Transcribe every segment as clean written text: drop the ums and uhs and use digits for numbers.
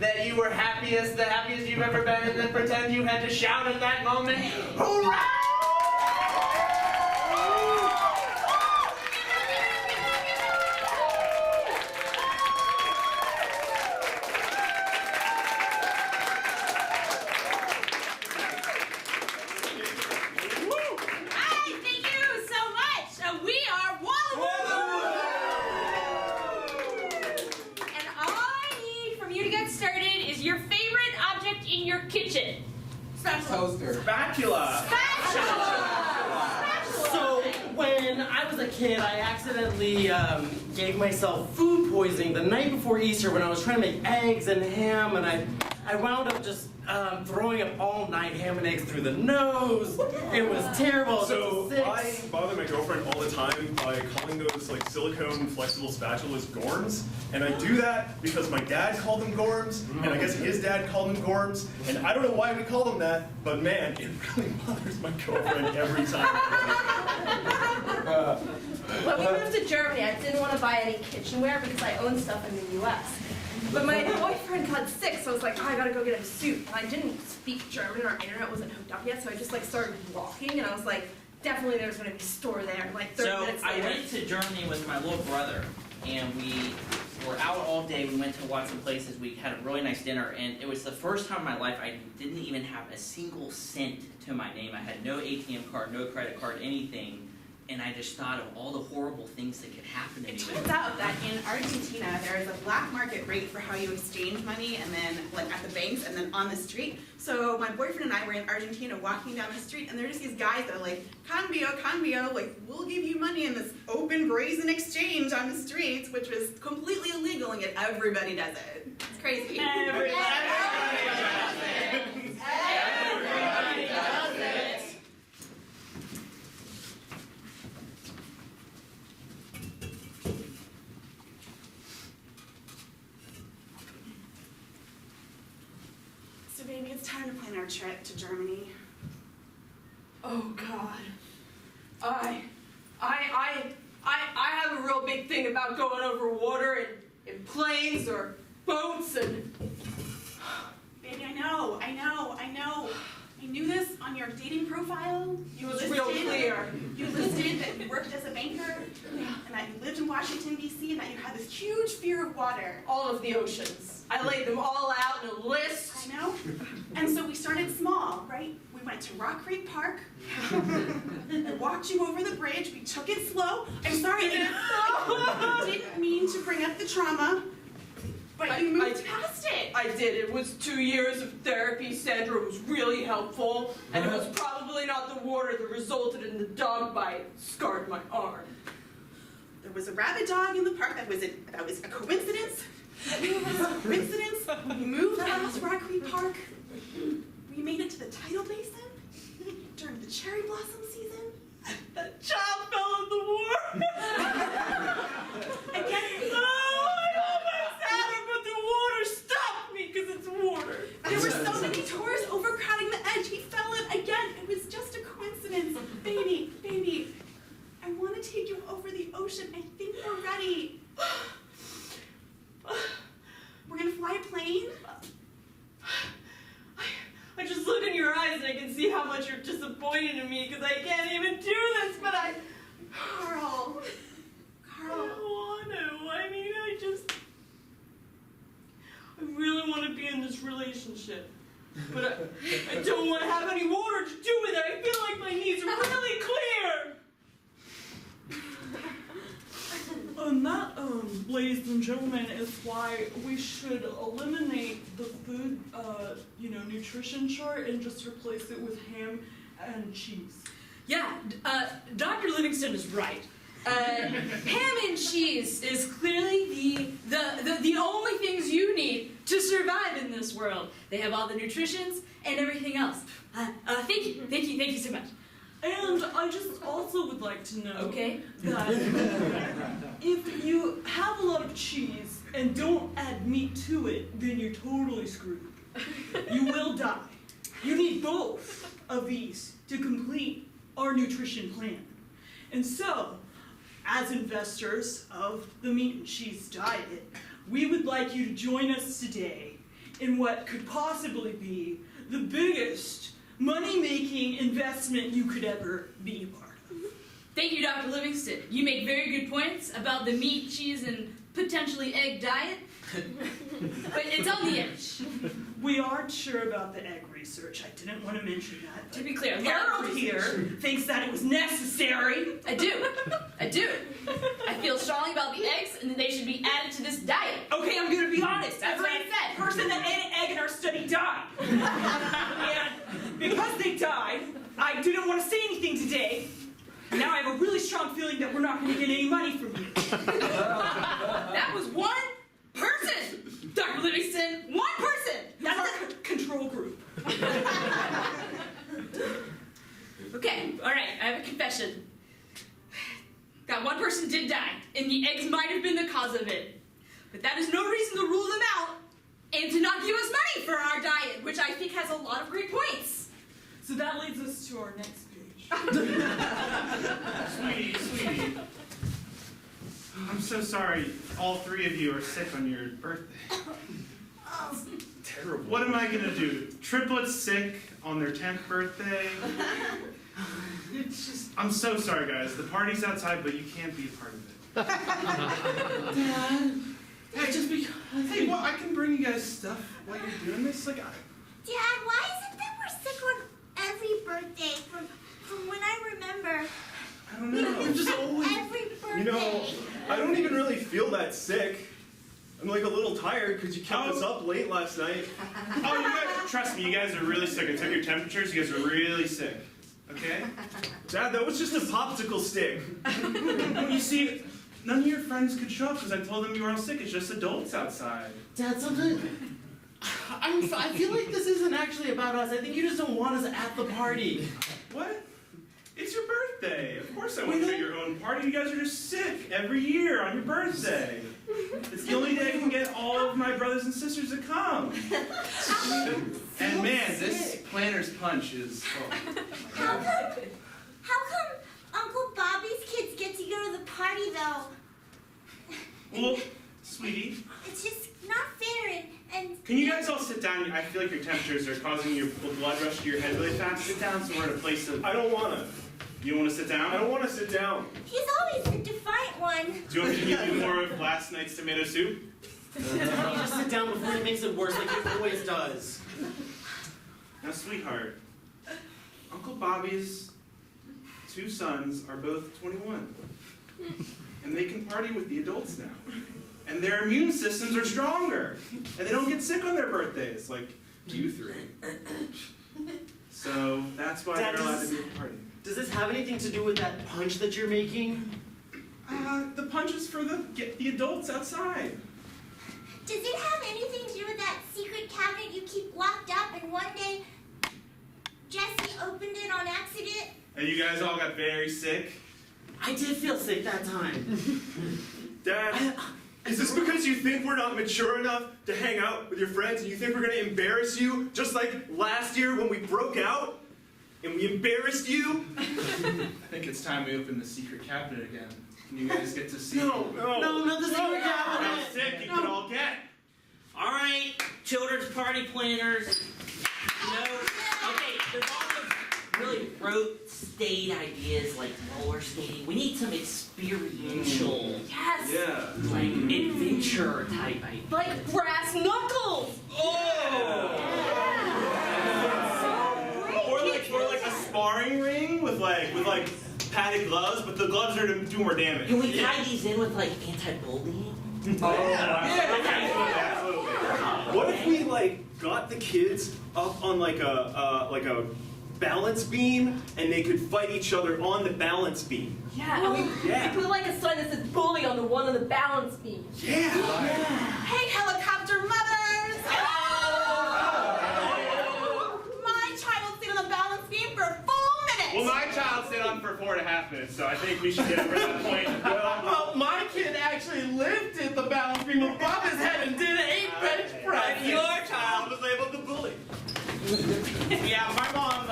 that you were the happiest you've ever been, and then pretend you had to shout at that moment, "Hooray!" Kitchen. Toaster. Spatula. So, when I was a kid, I accidentally gave myself food poisoning the night before Easter when I was trying to make eggs and ham, and I wound up just throwing up all night ham and eggs through the nose. It was terrible. So I bother my girlfriend all the time by calling those like silicone flexible spatulas gorms, and I do that because my dad called them gorms, and I guess his dad called them gorms, and I don't know why we call them that, but man, it really bothers my girlfriend every time. When we moved to Germany, I didn't want to buy any kitchenware because I own stuff in the U.S. But my boyfriend got sick, so I was like, oh, I gotta go get him soup. And I didn't speak German, our internet wasn't hooked up yet, so I just like started walking, and I was like, definitely there's gonna be a store there. Like 30 minutes later. So I went to Germany with my little brother, and we were out all day. We went to watch some places. We had a really nice dinner, and it was the first time in my life I didn't even have a single cent to my name. I had no ATM card, no credit card, anything. And I just thought of all the horrible things that could happen to me. It turns out that in Argentina, there is a black market rate for how you exchange money, and then like at the banks and then on the street. So my boyfriend and I were in Argentina walking down the street, and there are just these guys that are like, cambio, cambio, like we'll give you money in this open brazen exchange on the streets, which was completely illegal, and yet everybody does it. It's crazy. Everybody does it. Everybody does it. So baby, it's time to plan our trip to Germany. Oh God. I have a real big thing about going over water in planes or boats and... Baby, I know. I knew this on your dating profile. It was real clear. You listed that you worked as a banker, and that you lived in Washington, D.C., and that you had this huge fear of water. All of the oceans. I laid them all out in a list. I know. And so we started small, right? We went to Rock Creek Park. I walked you over the bridge. We took it slow. I'm sorry, I didn't mean to bring up the trauma. But you moved past it. I did. It was 2 years of therapy. Sandra was really helpful. And it was probably not the water that resulted in the dog bite. Scarred my arm. There was a rabid dog in the park. That was a coincidence. We moved past Rock Creek Park. We made it to the tidal basin during the cherry blossom season. That child fell in the water. Again, there were so many tours overcrowding the edge. He fell in again. It was just a coincidence. Baby, I want to take you over the ocean. I think we're ready. We're going to fly a plane. I just look in your eyes and I can see how much you're disappointed in me because I can't even do this, but Carl. I don't want to. I really want to be in this relationship, but I don't want to have any water to do with it. I feel like my needs are really clear. And that, ladies and gentlemen, is why we should eliminate the food, nutrition chart and just replace it with ham and cheese. Yeah, Dr. Livingston is right. Ham and cheese is clearly the only things you need to survive in this world. They have all the nutritions and everything else. Thank you so much. And I just also would like to know that if you have a lot of cheese and don't add meat to it, then you're totally screwed. You will die. You need both of these to complete our nutrition plan. And so, as investors of the meat and cheese diet, we would like you to join us today in what could possibly be the biggest money-making investment you could ever be a part of. Thank you, Dr. Livingston. You make very good points about the meat, cheese, and potentially egg diet. But it's on the edge. We aren't sure about the egg research. I didn't want to mention that. To be clear, Harold here thinks that it was necessary. I do. I feel strongly about the eggs, and that they should be added to this diet. Okay, I'm going to be honest. That's what I said. The person that ate an egg in our study died. And because they died, I didn't want to say anything today. Now I have a really strong feeling that we're not going to get any money from you. That was one person, Dr. Livingston. One person. That's our control group. Okay, all right. I have a confession. That one person did die, and the eggs might have been the cause of it. But that is no reason to rule them out and to not give us money for our diet, which I think has a lot of great points. So that leads us to our next page. Sweetie. I'm so sorry all three of you are sick on your birthday. Terrible. What am I gonna do? Triplets sick on their 10th birthday? It's just, I'm so sorry guys. The party's outside, but you can't be a part of it. Dad, Hey, just because. Hey, well, I can bring you guys stuff while you're doing this. Like, Dad, why is it that we're sick on every birthday from when I remember? I don't know. You're just always, Every birthday. you know, I don't even really feel that sick. I'm like a little tired because you kept us up late last night. Oh, you guys, trust me, you guys are really sick. I took your temperatures. You guys are really sick. Okay? Dad, that was just a popsicle stick. Well, you see, none of your friends could show up because I told them you were all sick. It's just adults outside. Dad, something. I feel like this isn't actually about us. I think you just don't want us at the party. What? It's your birthday. Of course I want you at your own party. You guys are just sick every year on your birthday. It's the only day I can get all of my brothers and sisters to come. And man, this planner's punch is... How come Uncle Bobby's kids get to go to the party though? Well, sweetie, It's just not fair and can you guys all sit down? I feel like your temperatures are causing your blood rush to your head really fast. Sit down so we're in a place of... I don't want to. You want to sit down? I don't want to sit down. he's always the defiant one. Do you want me to give you more of last night's tomato soup? Why don't you just sit down before he makes it worse like he always does? Now, sweetheart, Uncle Bobby's 2 sons are both 21. And they can party with the adults now. And their immune systems are stronger. And they don't get sick on their birthdays, like you 3. So that's why Dad, they're allowed to be at the party. Does this have anything to do with that punch that you're making? The punch is for get the adults outside. Does it have anything to do with that secret cabinet you keep locked up and one day Jesse opened it on accident? And you guys all got very sick? I did feel sick that time. Dad, is this because you think we're not mature enough to hang out with your friends and you think we're going to embarrass you just like last year when we broke out and we embarrassed you? I think it's time we open the secret cabinet again. And you guys get to see No, the secret how cabinet. sick you can all get. All right, children's party planners. Okay, there's all those really rote state ideas like roller skating. We need some experiential, Yes. Yeah. like adventure type ideas. Like brass knuckles. Or like a sparring ring with like padded gloves, but the gloves are to do more damage. Can we tie these in with like anti-bullying? Absolutely. What if we like got the kids up on like a balance beam and they could fight each other on the balance beam? Yeah, and we Yeah. put like a sign that says bully on the one on the balance beam. Yeah. Hey, helicopter mothers! My child stayed on the balance beam for 4 minutes. Well, my child stayed on for 4.5 minutes, so I think we should get over that point. Well, my kid actually lifted the balance beam above his head and did an 8 bench press. Your child was labeled the bully. Yeah, my mom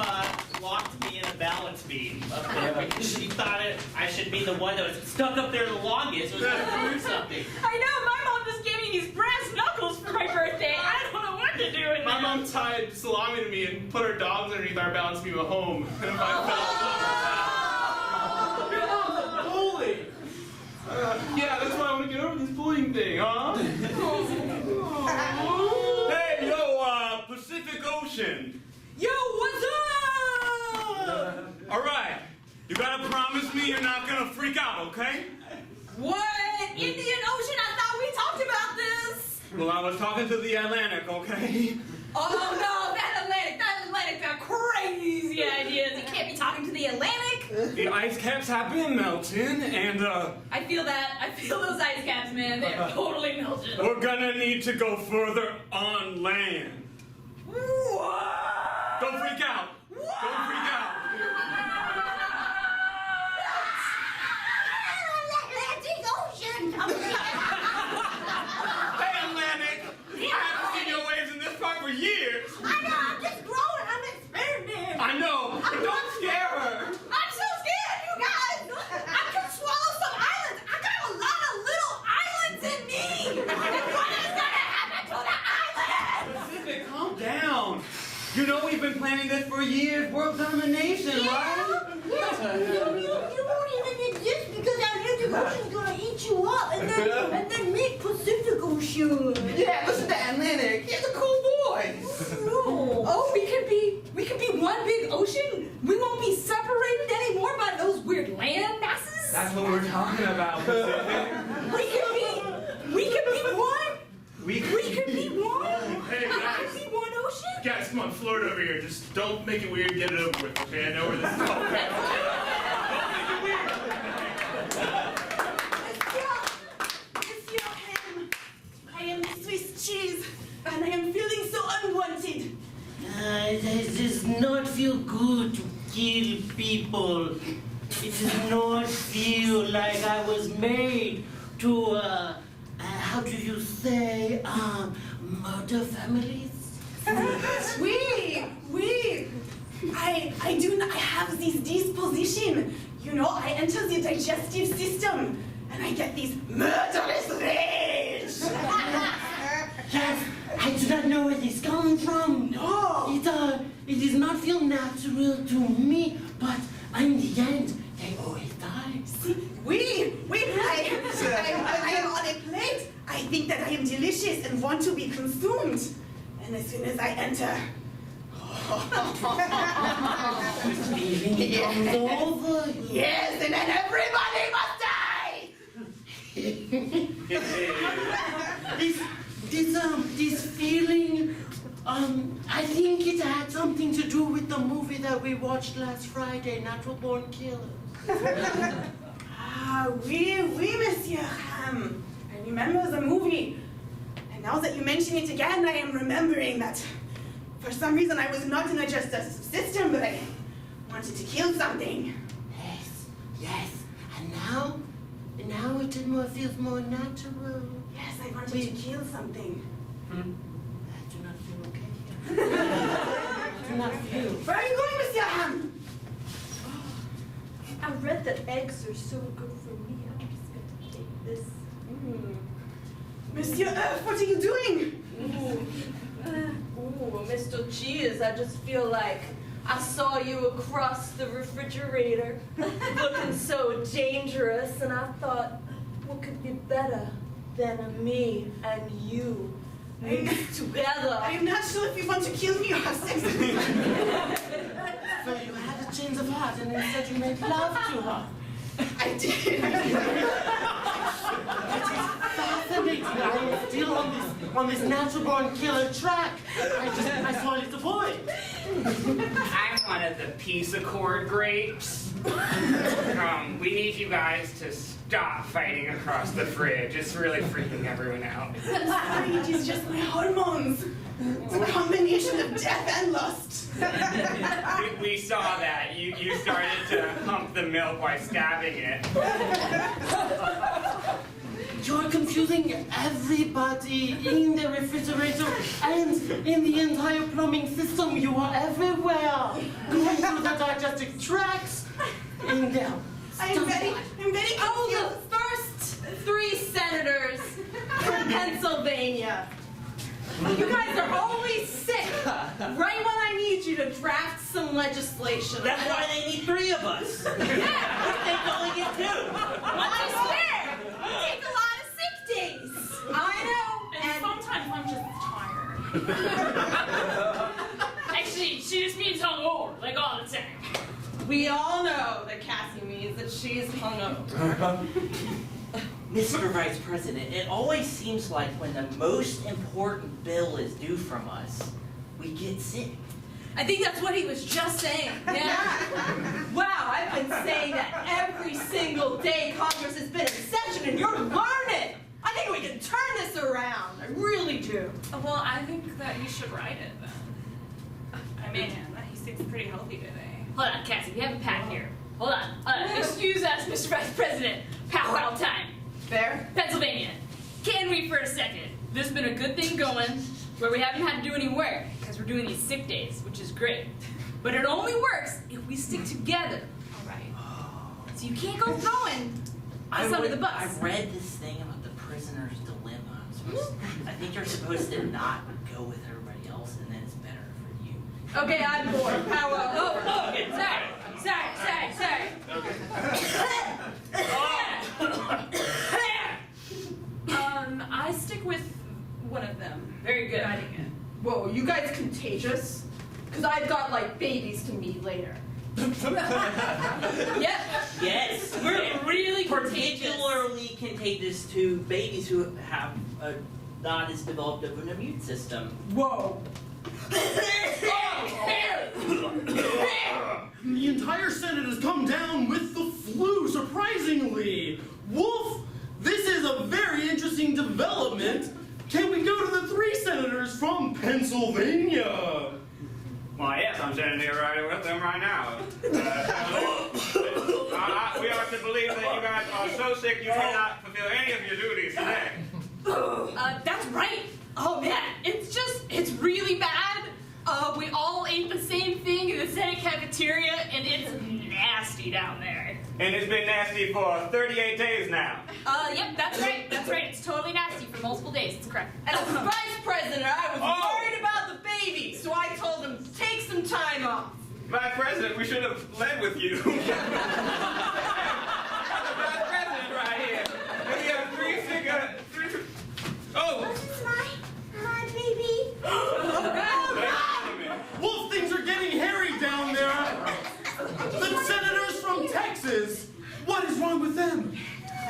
locked me in a balance beam up there because she thought I should be the one that was stuck up there the longest. It was going to prove something. I know, my mom just gave me these brass knuckles for my birthday. I don't know what to do with My that? mom tied salami to me and put her dogs underneath our balance beam at home. And if I fell, your mom's a bully. Yeah, that's why I want to get over this bullying thing, huh? Hey, yo, Pacific Ocean. Yo, what's up? All right, you gotta promise me you're not gonna freak out, okay? What? Indian Ocean? I thought we talked about this. Well, I was talking to the Atlantic, okay? Oh no, that Atlantic got crazy ideas. You can't be talking to the Atlantic. The ice caps have been melting, and I feel that. I feel those ice caps, man. They're totally melted. we're gonna need to go further on land. What? Don't freak out. Don't freak out. Atlantic Ocean. Hey, Atlantic, I haven't seen your waves in this part for years. I know, I'm just growing. I'm experimenting. I know, but don't scare her. I'm so scared, you guys. I can swallow some islands. I got a lot of little islands in me. And what is gonna happen to the island? Pacific, calm down. You know we've been planning this for years. World domination, right? Yeah. You won't even exist because Atlantic Ocean's gonna eat you up and then make Pacific Ocean. Yeah, listen to Atlantic. He's a cool boy. No. Oh, we could be one big ocean. We won't be separated anymore by those weird land masses. That's what we're talking about, Pacific. We could be one. We We could be one. Hey, We guys. could be one ocean. Guys, come on, float over here. Just don't make it weird. Get it over with, okay? I know where this is going. Monsieur Ham, I am Swiss cheese, and I am feeling so unwanted. It does not feel good to kill people. It does not feel like I was made to, how do you say, murder families? I do not have this disposition. You know, I enter the digestive system, and I get these murderous rage. Yes, I do not know where this comes from. No. It does not feel natural to me, but in the end, they always die. See, I am on a plate. I think that I am delicious and want to be consumed. And as soon as I enter, This feeling comes over. yes, and then everybody must die. This feeling, I think it had something to do with the movie that we watched last Friday, Natural Born Killers. Oui, Monsieur Ham. I remember the movie. And now that you mention it again, I am remembering that for some reason I was not in a digestive system, but I wanted to kill something. Yes, and now it feels more natural. Yes, I wanted to kill something. I do not feel okay here. I do not feel. Where are you going, Monsieur Ham? I read that eggs are so good for me. I'm just gonna take this. Monsieur Earth, what are you doing? Ooh, Mr. Cheese, I just feel like I saw you across the refrigerator looking so dangerous, and I thought, what could be better than me and you mixed together? I am not sure if you want to kill me or have sex with me. So you had a change of heart and instead you made love to her. I did. Fascinating. I am still on this natural born killer track. I saw a little boy. I wanted the peace accord grapes. We need you guys to stop fighting across the fridge. It's really freaking everyone out. I'm sorry, it is just my hormones. It's a combination of death and lust. We saw that. You started to hump the milk while stabbing it. You're confusing everybody in the refrigerator and in the entire plumbing system. You are everywhere. Going through the digestive tracts. In there. I'm very confused. Oh, the first 3 senators from Pennsylvania. You guys are always sick. Right when I need you to draft some legislation. That's why they need 3 of us. Yeah. What if they can only get 2? I swear. You take a lot of sick days. I know. And sometimes I'm just tired. Actually, she just means hungover, like all the time. We all know that Cassie means that she's hungover. Mr. Vice President, it always seems like when the most important bill is due from us, we get sick. I think that's what he was just saying. Yeah. Wow, I've been saying that every single day Congress has been in session, and you're learning. I think we can turn this around. I really do. Well, I think that you should write it then. I mean, he seems pretty healthy today. Hold on, Cassie, we have a pad here. Hold on. Excuse us, Mr. Vice President. Powwow time. Fair? Pennsylvania. Can we for a second? This has been a good thing going where we haven't had to do any work because we're doing these sick days, which is great. But it only works if we stick together. All right. So you can't go throwing us under the bus. I read this thing about the prisoner's dilemma. I think you're supposed to not go with everybody else, and then it's better for you. Okay, I'm bored. Powwow. Oh, okay. Sorry. I stick with one of them. Very good. Writing it. Whoa, you guys contagious? Because I've got, like, babies to meet later. Yep. Yes. We're really particularly contagious to babies who have not as developed of an immune system. Whoa. The entire Senate has come down with the flu, surprisingly. Wolf, this is a very interesting development. Can we go to the 3 senators from Pennsylvania? Well, yes, I'm standing here right with them right now. We are to believe that you guys are so sick you cannot fulfill any of your duties today. That's right. Oh man, it's really bad. We all ate the same thing in the Senate cafeteria, and it's nasty down there. And it's been nasty for 38 days now. Yep, that's right. It's totally nasty for multiple days. It's correct. And as vice president, I was worried about the baby, so I told him, take some time off. Vice President, we should have led with you. The Vice President right here. And we have 3 figure. Oh! This is my baby. Wolf, things are getting hairy down there. The senators from Texas. What is wrong with them?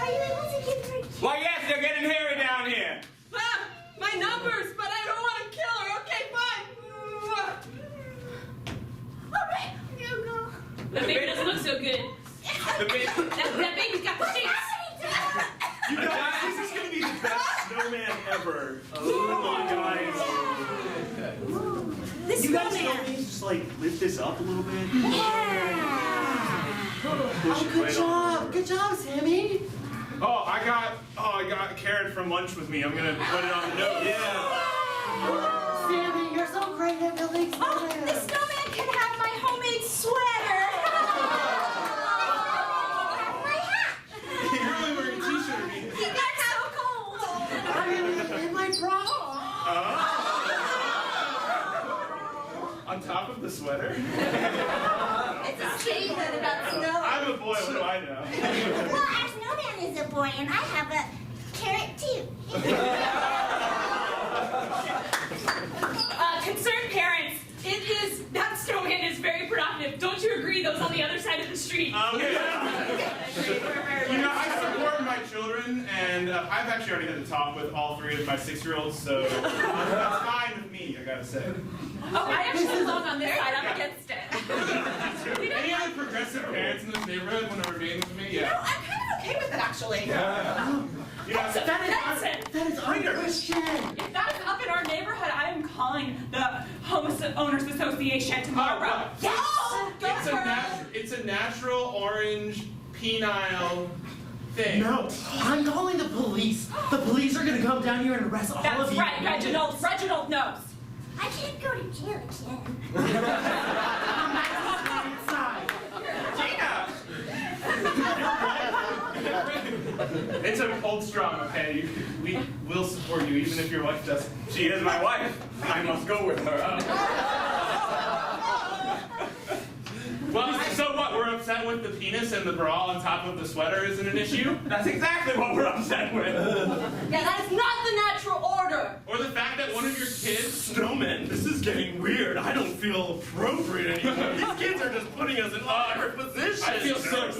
Are you able to give her? Why, yes, they're getting hairy down here. Ah, my numbers, but I don't want to kill her. Okay, fine. All right, you go. The baby doesn't look so good. The baby. That baby's got the shakes. You guys, this is going to be the best snowman ever. Oh my guys. This You guys snowman. don't need to just like lift this up a little bit? Good job, Sammy. Oh, I got Karen from lunch with me. I'm gonna put it on the note. Yeah. Sammy, you're so great at building Oh, the snowman can have my homemade sweater. You're only wearing a t-shirt. He got so cold. in my bra. On top of the sweater. It's a statement about snow. I'm a boy. What do I know? Well, our snowman is a boy, and I have a carrot too. Concerned parents, that snowman is very productive. Don't you agree? Those on the other side of the street. You know, I support my children, and I've actually already had to talk with all 3 of my 6-year-olds, so that's fine with me, I gotta say. Oh, I actually belong on this side. I'm against it. Any other progressive parents in this neighborhood want to remain with me? No, Yeah. I'm kind of okay with it actually. Yeah. That is unchristian. If that is up in our neighborhood, I am calling the Homeless Owners Association tomorrow. Yes! It's a natural orange penile thing. No, I'm calling the police. The police are gonna come down here and arrest all of That's you. right, Reginald. Reginald knows. I can't go to jail again. It's a hold strong, okay? We will support you even if your wife doesn't. She is my wife. I must go with her. Well, so what? We're upset with the penis and the bra on top of the sweater isn't an issue? That's exactly what we're upset with. Yeah, that is not the natural order. Or the fact that one of your kids... Snowman, this is getting weird. I don't feel appropriate anymore. These kids are just putting us in awkward positions. I feel so...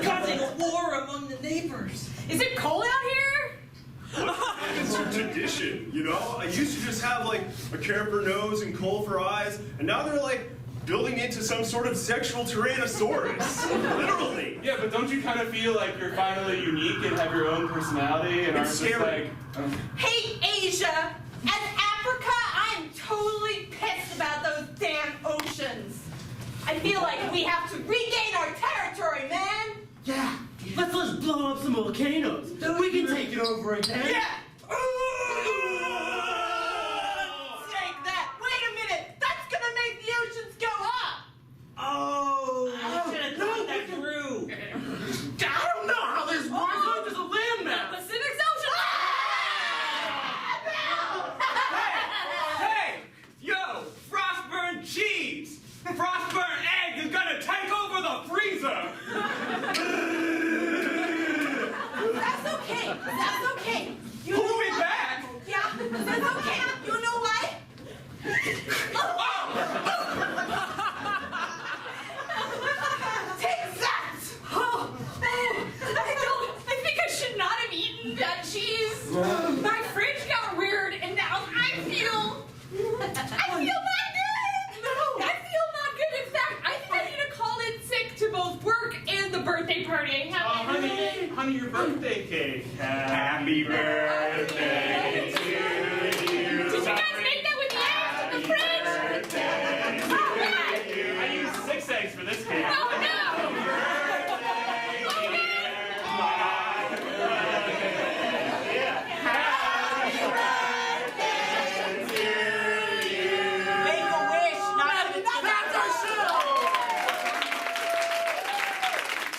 Causing a war among the neighbors. Is it cold out here? It's a tradition, you know? I used to just have like a care for nose and coal for eyes, and now they're like building into some sort of sexual tyrannosaurus. Literally. Yeah, but don't you kind of feel like you're finally unique and have your own personality and It's aren't just scary. like... Hey, Asia! As Africa, I'm totally pissed about those damn oceans. I feel like we have to regain our territory, man! Yeah, let's blow up some volcanoes. We can take it over again. Yeah! Take that! Wait a minute! That's gonna make the oceans go up! Oh, I should have thought that through. I don't know how this works. Oh, there's a landmass. Pacific Ocean! Hey! Yo! Frostburn cheese! Frostburn egg is gonna take over the freezer! That's okay! That's okay! You Pull know me what? back! Yeah, that's okay! You know why? Take that! Oh, I think I should not have eaten that cheese. My fridge got weird, and now I feel not good. No, I feel not good. In fact, I think I need to call in sick to both work and the birthday party. honey, your birthday cake. Happy birthday to you! Did you guys make that with the eggs in the fridge? Oh, man. I used 6 eggs for this cake.